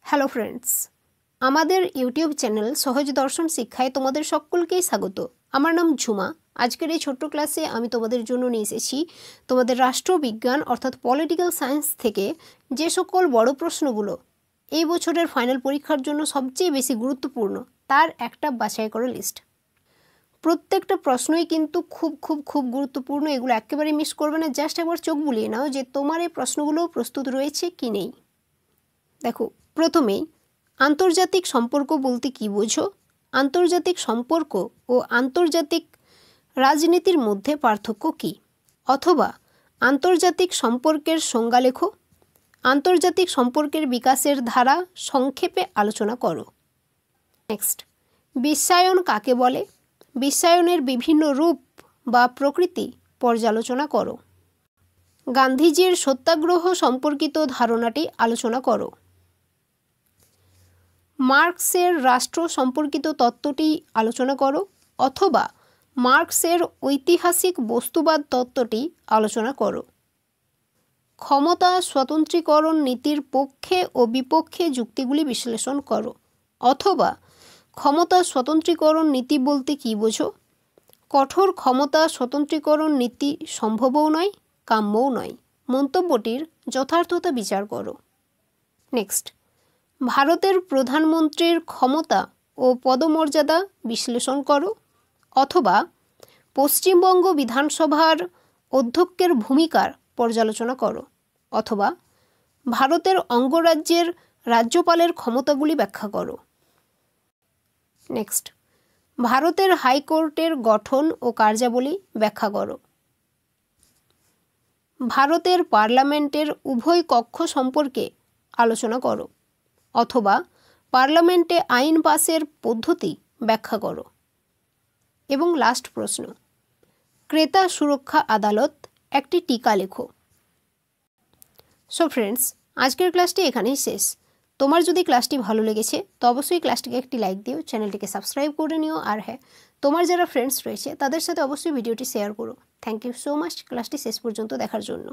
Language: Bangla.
হ্যালো ফ্রেন্ডস, আমাদের ইউটিউব চ্যানেল সহজ দর্শন শিক্ষায় তোমাদের সকলকেই স্বাগত। আমার নাম ঝুমা। আজকের এই ছোট্ট ক্লাসে আমি তোমাদের জন্য নিয়ে এসেছি তোমাদের রাষ্ট্রবিজ্ঞান অর্থাৎ পলিটিক্যাল সায়েন্স থেকে যে সকল বড় প্রশ্নগুলো এই বছরের ফাইনাল পরীক্ষার জন্য সবচেয়ে বেশি গুরুত্বপূর্ণ তার একটা বাছাই করা লিস্ট। প্রত্যেকটা প্রশ্নই কিন্তু খুব খুব খুব গুরুত্বপূর্ণ, এগুলো একেবারে মিস করবে না। জাস্ট একবার চোখ বুলিয়ে নাও যে তোমার এই প্রশ্নগুলো প্রস্তুত রয়েছে কি নেই। দেখো, প্রথমেই আন্তর্জাতিক সম্পর্ক বলতে কি বোঝো? আন্তর্জাতিক সম্পর্ক ও আন্তর্জাতিক রাজনীতির মধ্যে পার্থক্য কী? অথবা আন্তর্জাতিক সম্পর্কের সংজ্ঞা লেখো। আন্তর্জাতিক সম্পর্কের বিকাশের ধারা সংক্ষেপে আলোচনা করো। নেক্সট, বিশ্বায়ন কাকে বলে? বিশ্বায়নের বিভিন্ন রূপ বা প্রকৃতি পর্যালোচনা করো। গান্ধীজির সত্যাগ্রহ সম্পর্কিত ধারণাটি আলোচনা করো। মার্কসের রাষ্ট্র সম্পর্কিত তত্ত্বটি আলোচনা করো, অথবা মার্কসের ঐতিহাসিক বস্তুবাদ তত্ত্বটি আলোচনা করো। ক্ষমতা স্বতন্ত্রীকরণ নীতির পক্ষে ও বিপক্ষে যুক্তিগুলি বিশ্লেষণ করো, অথবা ক্ষমতা স্বতন্ত্রীকরণ নীতি বলতে কী বোঝো? কঠোর ক্ষমতা স্বতন্ত্রীকরণ নীতি সম্ভবও নয়, কাম্যও নয়। মন্তব্যটির যথার্থতা বিচার করো। নেক্সট, ভারতের প্রধানমন্ত্রীর ক্ষমতা ও পদমর্যাদা বিশ্লেষণ করো, অথবা পশ্চিমবঙ্গ বিধানসভার অধ্যক্ষের ভূমিকার পর্যালোচনা করো, অথবা ভারতের অঙ্গরাজ্যের রাজ্যপালের ক্ষমতাগুলি ব্যাখ্যা করো। নেক্সট, ভারতের হাইকোর্টের গঠন ও কার্যাবলী ব্যাখ্যা করো। ভারতের পার্লামেন্টের উভয় কক্ষ সম্পর্কে আলোচনা করো, অথবা পার্লামেন্টে আইন পাসের পদ্ধতি ব্যাখ্যা করো। এবং লাস্ট প্রশ্ন, ক্রেতা সুরক্ষা আদালত একটি টিকা লেখো। সো ফ্রেন্ডস, আজকের ক্লাসটি এখানেই শেষ। তোমার যদি ক্লাসটি ভালো লেগেছে তো অবশ্যই ক্লাসটিকে একটি লাইক দিও, চ্যানেলটিকে সাবস্ক্রাইব করে নিও, আর হ্যাঁ, তোমার যারা ফ্রেন্ডস রয়েছে তাদের সাথে অবশ্যই ভিডিওটি শেয়ার করো। থ্যাংক ইউ সো মাচ ক্লাসটি শেষ পর্যন্ত দেখার জন্য।